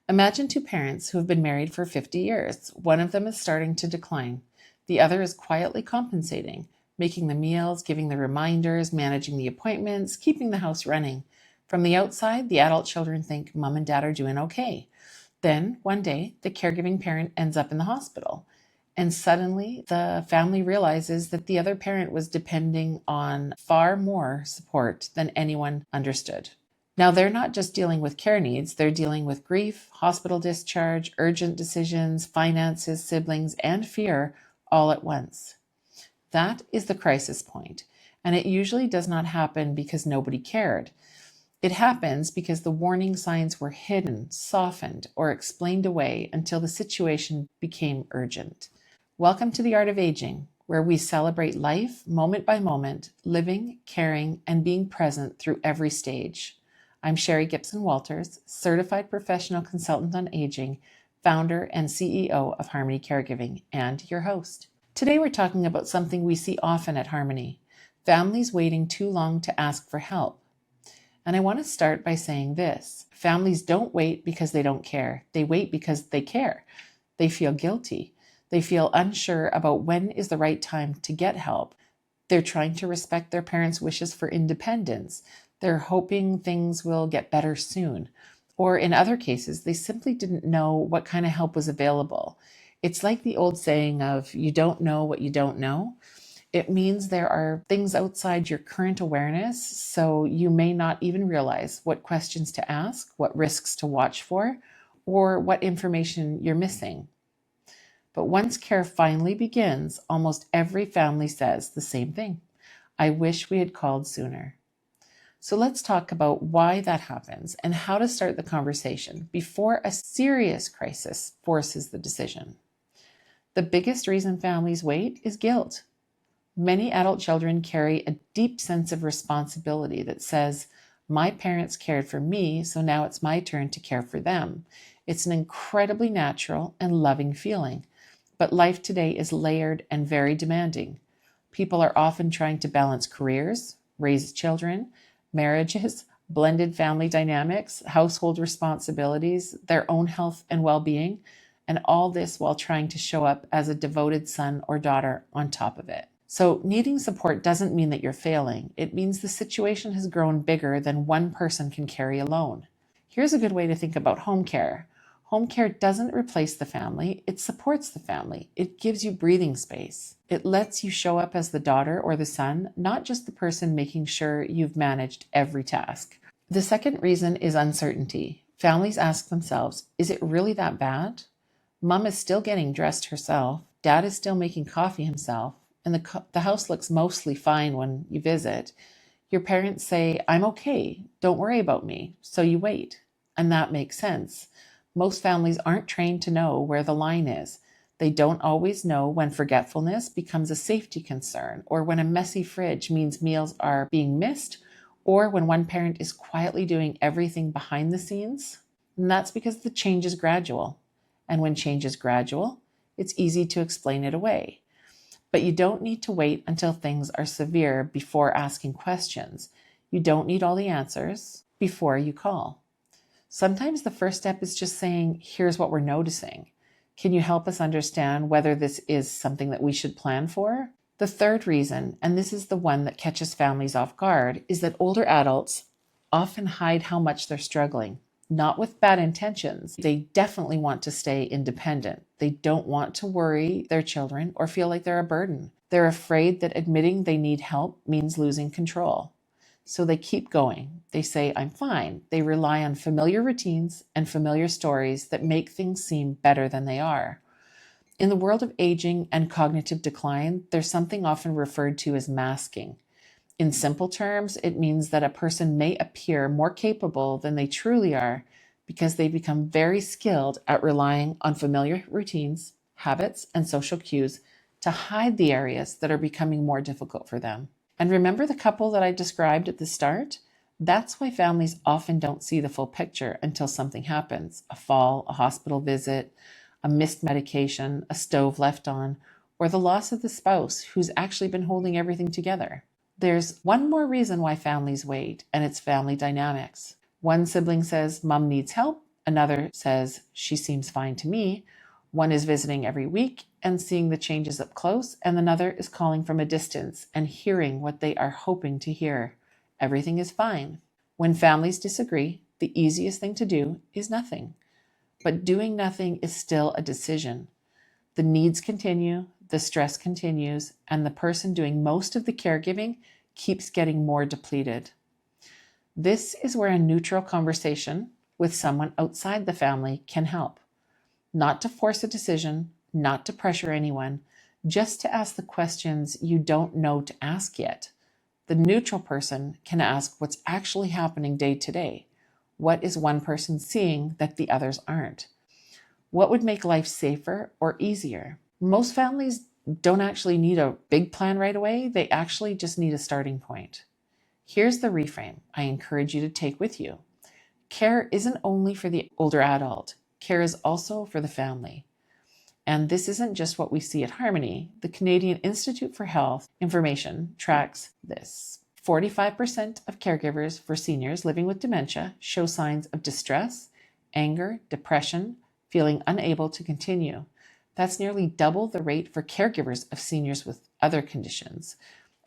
Imagine two parents who have been married for 50 years. One of them is starting to decline. The other is quietly compensating, making the meals, giving the reminders, managing the appointments, keeping the house running. From the outside, the adult children think mom and dad are doing okay. Then, one day, the caregiving parent ends up in the hospital. And suddenly, the family realizes that the other parent was depending on far more support than anyone understood. Now, they're not just dealing with care needs, they're dealing with grief, hospital discharge, urgent decisions, finances, siblings, and fear all at once. That is the crisis point, and it usually does not happen because nobody cared. It happens because the warning signs were hidden, softened, or explained away until the situation became urgent. Welcome to the Art of Aging, where we celebrate life moment by moment, living, caring, and being present through every stage. I'm Sherry Gibson-Walters, certified professional consultant on aging, founder and CEO of Harmony Caregiving, and your host. Today we're talking about something we see often at Harmony, families waiting too long to ask for help. And I want to start by saying this: families don't wait because they don't care. They wait because they care. They feel guilty. They feel unsure about when is the right time to get help. They're trying to respect their parents' wishes for independence. They're hoping things will get better soon. Or in other cases, they simply didn't know what kind of help was available. It's like the old saying of, you don't know what you don't know. It means there are things outside your current awareness, so you may not even realize what questions to ask, what risks to watch for, or what information you're missing. But once care finally begins, almost every family says the same thing: I wish we had called sooner. So let's talk about why that happens and how to start the conversation before a serious crisis forces the decision. The biggest reason families wait is guilt. Many adult children carry a deep sense of responsibility that says, my parents cared for me, so now it's my turn to care for them. It's an incredibly natural and loving feeling, but life today is layered and very demanding. People are often trying to balance careers, raise children, marriages, blended family dynamics, household responsibilities, their own health and well-being, and all this while trying to show up as a devoted son or daughter on top of it. So needing support doesn't mean that you're failing. It means the situation has grown bigger than one person can carry alone. Here's a good way to think about home care. Home care doesn't replace the family, it supports the family. It gives you breathing space. It lets you show up as the daughter or the son, not just the person making sure you've managed every task. The second reason is uncertainty. Families ask themselves, is it really that bad? Mom is still getting dressed herself, dad is still making coffee himself, and the house looks mostly fine when you visit. Your parents say, I'm okay, don't worry about me, so you wait. And that makes sense. Most families aren't trained to know where the line is. They don't always know when forgetfulness becomes a safety concern, or when a messy fridge means meals are being missed, or when one parent is quietly doing everything behind the scenes. And that's because the change is gradual. And when change is gradual, it's easy to explain it away. But you don't need to wait until things are severe before asking questions. You don't need all the answers before you call. Sometimes the first step is just saying, here's what we're noticing. Can you help us understand whether this is something that we should plan for? The third reason, and this is the one that catches families off guard, is that older adults often hide how much they're struggling. Not with bad intentions. They definitely want to stay independent. They don't want to worry their children or feel like they're a burden. They're afraid that admitting they need help means losing control. So they keep going. They say, I'm fine. They rely on familiar routines and familiar stories that make things seem better than they are. In the world of aging and cognitive decline, there's something often referred to as masking. In simple terms, it means that a person may appear more capable than they truly are because they become very skilled at relying on familiar routines, habits, and social cues to hide the areas that are becoming more difficult for them. And remember the couple that I described at the start? That's why families often don't see the full picture until something happens: a fall, a hospital visit, a missed medication, a stove left on, or the loss of the spouse who's actually been holding everything together. There's one more reason why families wait, and it's family dynamics. One sibling says, Mom needs help, Another says, she seems fine to me. One is visiting every week and seeing the changes up close, and another is calling from a distance and hearing what they are hoping to hear. Everything is fine. When families disagree, the easiest thing to do is nothing. But doing nothing is still a decision. The needs continue, the stress continues, and the person doing most of the caregiving keeps getting more depleted. This is where a neutral conversation with someone outside the family can help. Not to force a decision, not to pressure anyone, just to ask the questions you don't know to ask yet. The neutral person can ask what's actually happening day to day. What is one person seeing that the others aren't? What would make life safer or easier? Most families don't actually need a big plan right away. They actually just need a starting point. Here's the reframe I encourage you to take with you. Care isn't only for the older adult. Care is also for the family. And this isn't just what we see at Harmony. The Canadian Institute for Health information tracks this. 45% of caregivers for seniors living with dementia show signs of distress, anger, depression, feeling unable to continue. That's nearly double the rate for caregivers of seniors with other conditions.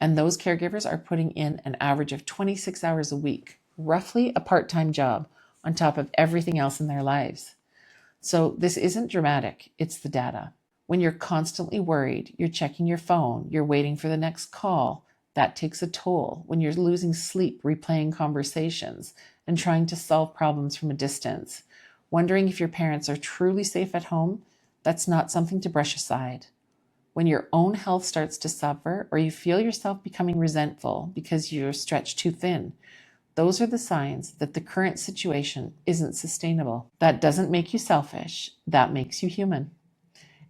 And those caregivers are putting in an average of 26 hours a week, roughly a part-time job on top of everything else in their lives. So this isn't dramatic, it's the data. When you're constantly worried, you're checking your phone, you're waiting for the next call, that takes a toll. When you're losing sleep, replaying conversations, and trying to solve problems from a distance, wondering if your parents are truly safe at home, that's not something to brush aside. When your own health starts to suffer, or you feel yourself becoming resentful because you're stretched too thin, those are the signs that the current situation isn't sustainable. That doesn't make you selfish, that makes you human.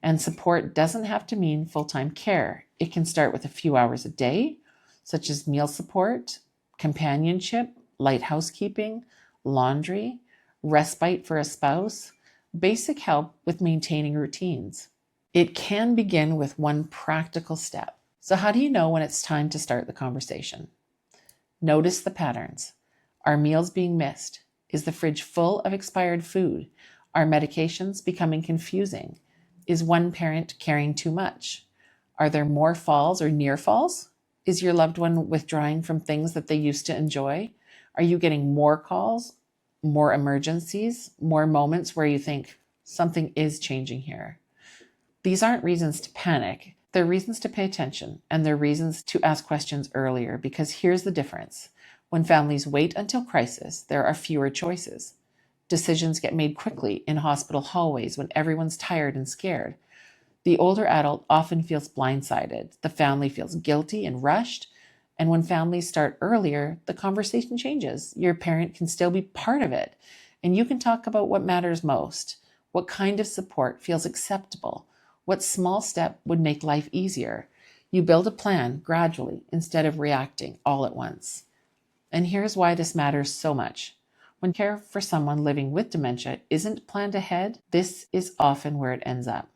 And support doesn't have to mean full-time care. It can start with a few hours a day, such as meal support, companionship, light housekeeping, laundry, respite for a spouse, basic help with maintaining routines. It can begin with one practical step. So how do you know when it's time to start the conversation? Notice the patterns. Are meals being missed? Is the fridge full of expired food? Are medications becoming confusing? Is one parent carrying too much? Are there more falls or near falls? Is your loved one withdrawing from things that they used to enjoy? Are you getting more calls, more emergencies, more moments where you think something is changing here? These aren't reasons to panic. They're reasons to pay attention, and they're reasons to ask questions earlier, because here's the difference. When families wait until crisis, there are fewer choices. Decisions get made quickly in hospital hallways when everyone's tired and scared. The older adult often feels blindsided. The family feels guilty and rushed. And when families start earlier, the conversation changes. Your parent can still be part of it, and you can talk about what matters most. What kind of support feels acceptable? What small step would make life easier? You build a plan gradually instead of reacting all at once. And here's why this matters so much. When care for someone living with dementia isn't planned ahead, this is often where it ends up.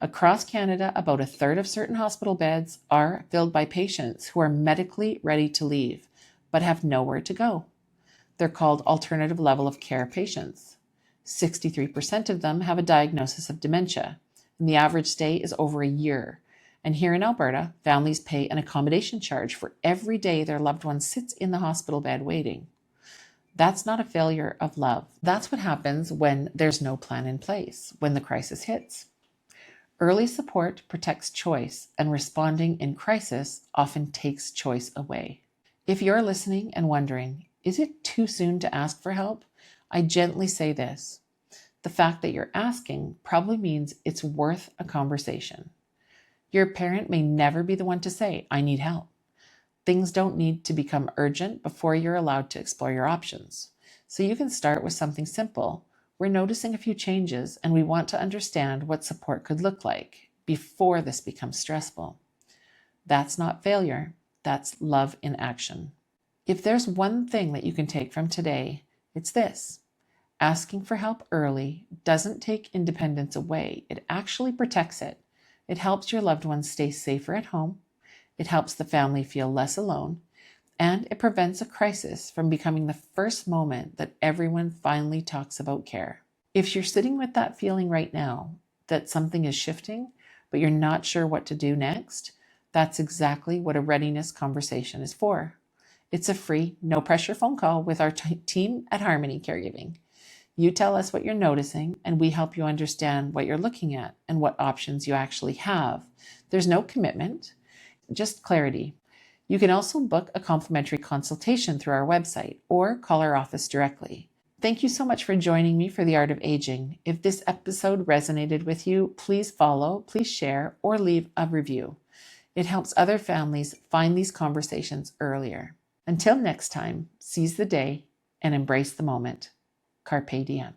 Across Canada, about a third of certain hospital beds are filled by patients who are medically ready to leave, but have nowhere to go. They're called alternative level of care patients. 63% of them have a diagnosis of dementia, and the average stay is over a year. And here in Alberta, families pay an accommodation charge for every day their loved one sits in the hospital bed waiting. That's not a failure of love. That's what happens when there's no plan in place, when the crisis hits. Early support protects choice, and responding in crisis often takes choice away. If you're listening and wondering, is it too soon to ask for help? I gently say this. The fact that you're asking probably means it's worth a conversation. Your parent may never be the one to say, I need help. Things don't need to become urgent before you're allowed to explore your options. So you can start with something simple. We're noticing a few changes, and we want to understand what support could look like before this becomes stressful. That's not failure. That's love in action. If there's one thing that you can take from today, it's this. Asking for help early doesn't take independence away. It actually protects it. It helps your loved ones stay safer at home. It helps the family feel less alone. And it prevents a crisis from becoming the first moment that everyone finally talks about care. If you're sitting with that feeling right now that something is shifting, but you're not sure what to do next, that's exactly what a readiness conversation is for. It's a free, no pressure phone call with our team at Harmony Caregiving. You tell us what you're noticing, and we help you understand what you're looking at and what options you actually have. There's no commitment, just clarity. You can also book a complimentary consultation through our website or call our office directly. Thank you so much for joining me for The Art of Aging. If this episode resonated with you, please follow, please share, or leave a review. It helps other families find these conversations earlier. Until next time, seize the day and embrace the moment. Carpe diem.